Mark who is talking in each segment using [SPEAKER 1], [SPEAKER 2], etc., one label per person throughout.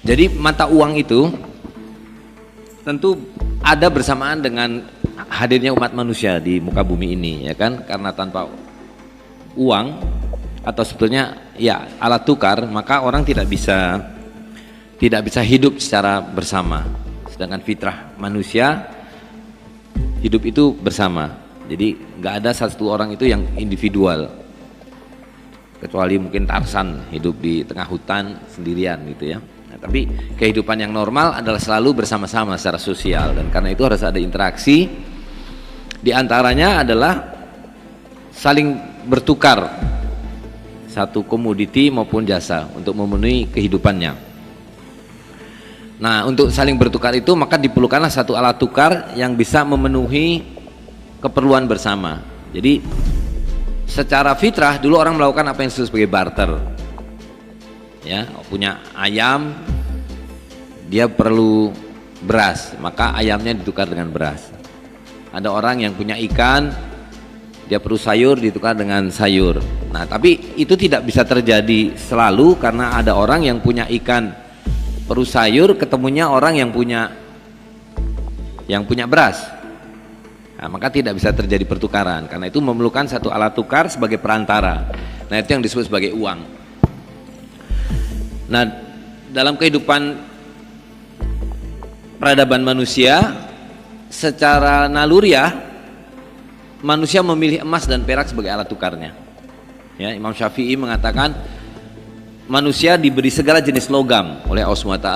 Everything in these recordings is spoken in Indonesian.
[SPEAKER 1] Jadi mata uang itu tentu ada bersamaan dengan hadirnya umat manusia di muka bumi ini, ya kan? Karena tanpa uang atau sebetulnya ya alat tukar, maka orang tidak bisa hidup secara bersama. Sedangkan fitrah manusia hidup itu bersama. Jadi nggak ada satu orang itu yang individual, kecuali mungkin Tarsan hidup di tengah hutan sendirian gitu ya. Nah, tapi kehidupan yang normal adalah selalu bersama-sama secara sosial, dan karena itu harus ada interaksi. Di antaranya adalah saling bertukar satu komoditi maupun jasa untuk memenuhi kehidupannya. Nah, untuk saling bertukar itu maka diperlukanlah satu alat tukar yang bisa memenuhi keperluan bersama. Jadi secara fitrah dulu orang melakukan apa yang disebut sebagai barter. Ya, punya ayam, dia perlu beras, maka ayamnya ditukar dengan beras. Ada orang yang punya ikan, dia perlu sayur, ditukar dengan sayur. Nah, tapi itu tidak bisa terjadi selalu karena ada orang yang punya ikan perlu sayur, ketemunya orang yang punya beras. Nah, maka tidak bisa terjadi pertukaran. Karena itu memerlukan satu alat tukar sebagai perantara. Nah, itu yang disebut sebagai uang. Nah, dalam kehidupan peradaban manusia, secara naluriah manusia memilih emas dan perak sebagai alat tukarnya. Ya, Imam Syafi'i mengatakan manusia diberi segala jenis logam oleh Allah SWT.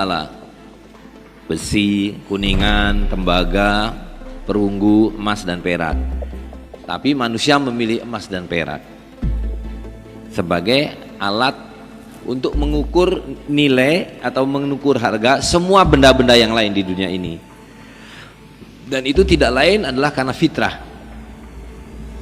[SPEAKER 1] Besi, kuningan, tembaga, perunggu, emas dan perak. Tapi manusia memilih emas dan perak sebagai alat untuk mengukur nilai atau mengukur harga semua benda-benda yang lain di dunia ini. Dan itu tidak lain adalah karena fitrah,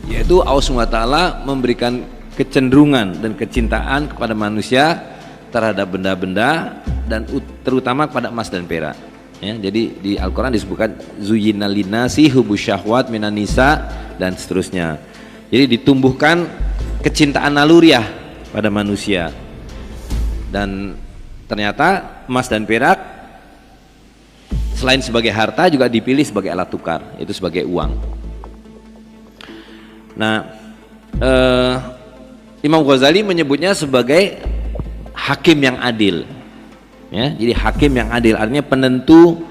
[SPEAKER 1] yaitu Allah SWT memberikan kecenderungan dan kecintaan kepada manusia terhadap benda-benda dan terutama kepada emas dan perak. Ya, jadi di Al-Quran disebutkan zuyyina linnasi hubbus syahwat minan nisa dan seterusnya. Jadi ditumbuhkan kecintaan naluriah pada manusia. Dan ternyata emas dan perak selain sebagai harta juga dipilih sebagai alat tukar, itu sebagai uang. Nah, Imam Ghazali menyebutnya sebagai hakim yang adil. Ya, jadi hakim yang adil artinya penentu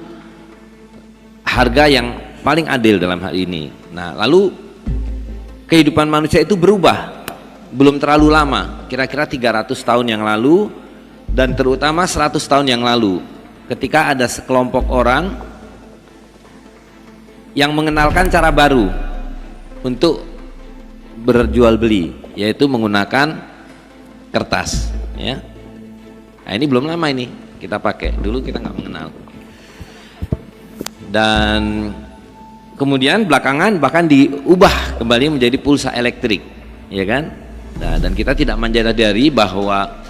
[SPEAKER 1] harga yang paling adil dalam hal ini. Nah, lalu kehidupan manusia itu berubah belum terlalu lama, kira-kira 300 tahun yang lalu, dan terutama 100 tahun yang lalu, ketika ada sekelompok orang yang mengenalkan cara baru untuk berjual beli, yaitu menggunakan kertas. Ya, nah, ini belum lama ini kita pakai, dulu kita nggak mengenal. Dan kemudian belakangan bahkan diubah kembali menjadi pulsa elektrik, ya kan? Nah, dan kita tidak menyadari bahwa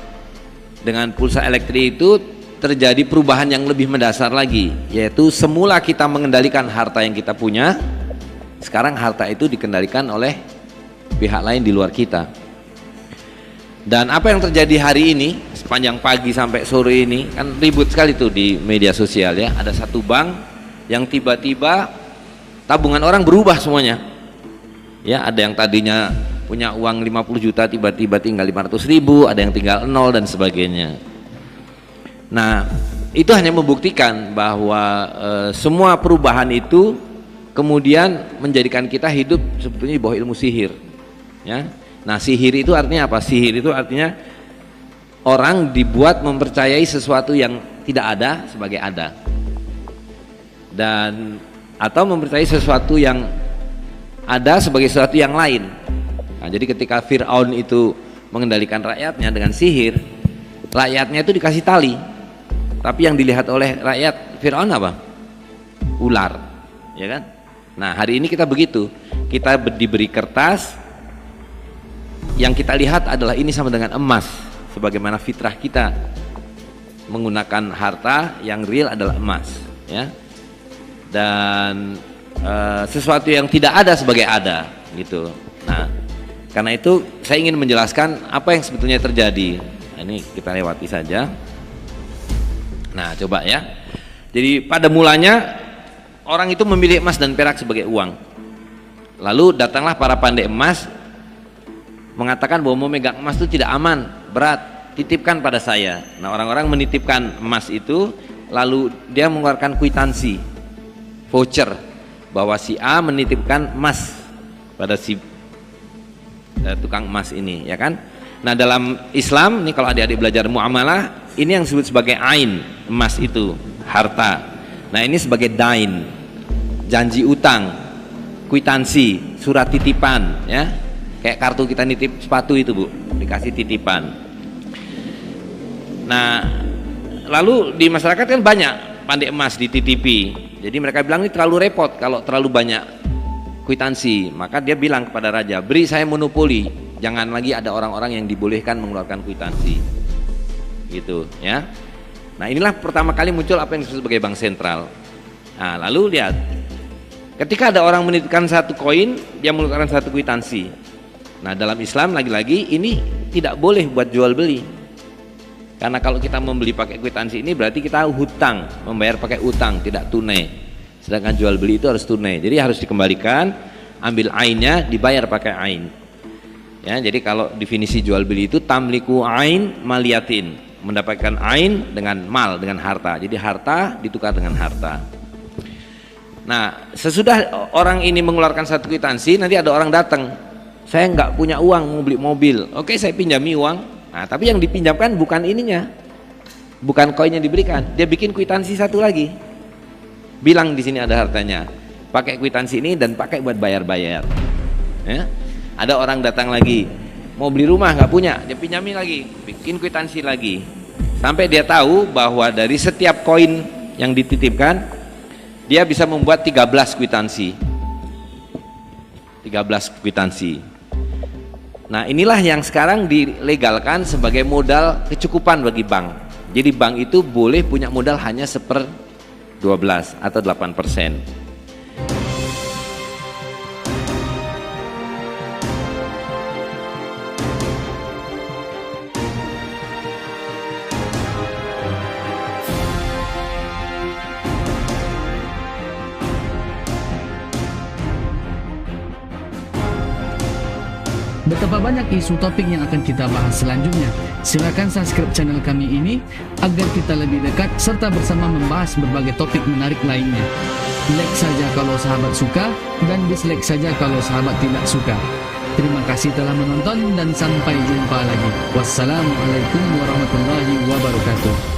[SPEAKER 1] dengan pulsa elektrik itu terjadi perubahan yang lebih mendasar lagi, yaitu semula kita mengendalikan harta yang kita punya, sekarang harta itu dikendalikan oleh pihak lain di luar kita. Dan apa yang terjadi hari ini sepanjang pagi sampai sore ini kan ribut sekali tuh di media sosial ya. Ada satu bank yang tiba-tiba tabungan orang berubah semuanya. Ya, ada yang tadinya punya uang 50 juta tiba-tiba tinggal 500 ribu, ada yang tinggal 0 dan sebagainya. Nah, itu hanya membuktikan bahwa semua perubahan itu kemudian menjadikan kita hidup sebetulnya di bawah ilmu sihir. Ya. Nah, sihir itu artinya apa? Sihir itu artinya orang dibuat mempercayai sesuatu yang tidak ada sebagai ada, dan atau mempercayai sesuatu yang ada sebagai sesuatu yang lain. Nah, jadi ketika Fir'aun itu mengendalikan rakyatnya dengan sihir, rakyatnya itu dikasih tali, tapi yang dilihat oleh rakyat Fir'aun apa? Ular, ya kan? Nah, hari ini kita begitu, kita diberi kertas, yang kita lihat adalah ini sama dengan emas, sebagaimana fitrah kita menggunakan harta yang real adalah emas, ya. Dan sesuatu yang tidak ada sebagai ada, gitu. Nah, karena itu saya ingin menjelaskan apa yang sebetulnya terjadi. Nah, ini kita lewati saja. Nah, coba ya. Jadi pada mulanya orang itu memilih emas dan perak sebagai uang. Lalu datanglah para pandai emas mengatakan bahwa memegang emas itu tidak aman, berat, titipkan pada saya. Nah, orang-orang menitipkan emas itu, lalu dia mengeluarkan kwitansi, voucher, bahwa si A menitipkan emas pada si tukang emas ini, ya kan? Nah, dalam Islam nih, kalau adik-adik belajar muamalah, ini yang disebut sebagai ain, emas itu, harta. Nah, ini sebagai dain, janji utang, kwitansi, surat titipan, ya. Kayak kartu kita nitip sepatu itu, Bu, dikasih titipan. Nah, lalu di masyarakat kan banyak pandai emas dititipi. Jadi mereka bilang ini terlalu repot kalau terlalu banyak kwitansi. Maka dia bilang kepada raja, beri saya monopoli. Jangan lagi ada orang-orang yang dibolehkan mengeluarkan kwitansi, gitu ya. Nah, inilah pertama kali muncul apa yang disebut sebagai bank sentral. Nah, lalu lihat, ketika ada orang menitipkan satu koin, dia mengeluarkan satu kwitansi. Nah, dalam Islam lagi-lagi ini tidak boleh buat jual beli, karena kalau kita membeli pakai kwitansi ini berarti kita hutang, membayar pakai utang, tidak tunai. Sedangkan jual beli itu harus tunai, jadi harus dikembalikan, ambil ainnya, dibayar pakai ain. Ya, jadi kalau definisi jual beli itu tamliku ain maliyatin, mendapatkan ain dengan mal, dengan harta. Jadi harta ditukar dengan harta. Nah, sesudah orang ini mengeluarkan satu kwitansi, nanti ada orang datang, saya nggak punya uang mau beli mobil. Oke, saya pinjami uang. Nah, tapi yang dipinjamkan bukan ininya, bukan koin yang diberikan. Dia bikin kwitansi satu lagi, bilang di sini ada hartanya, pakai kwitansi ini dan pakai buat bayar-bayar. Ya. Ada orang datang lagi, mau beli rumah nggak punya, dia pinjami lagi, bikin kwitansi lagi, sampai dia tahu bahwa dari setiap koin yang dititipkan dia bisa membuat 13 kwitansi. 13 kwitansi. Nah, inilah yang sekarang dilegalkan sebagai modal kecukupan bagi bank. Jadi bank itu boleh punya modal hanya 1/12 atau 8%.
[SPEAKER 2] Betapa banyak isu topik yang akan kita bahas selanjutnya. Silakan subscribe channel kami ini agar kita lebih dekat serta bersama membahas berbagai topik menarik lainnya. Like saja kalau sahabat suka dan dislike saja kalau sahabat tidak suka. Terima kasih telah menonton dan sampai jumpa lagi. Wassalamualaikum warahmatullahi wabarakatuh.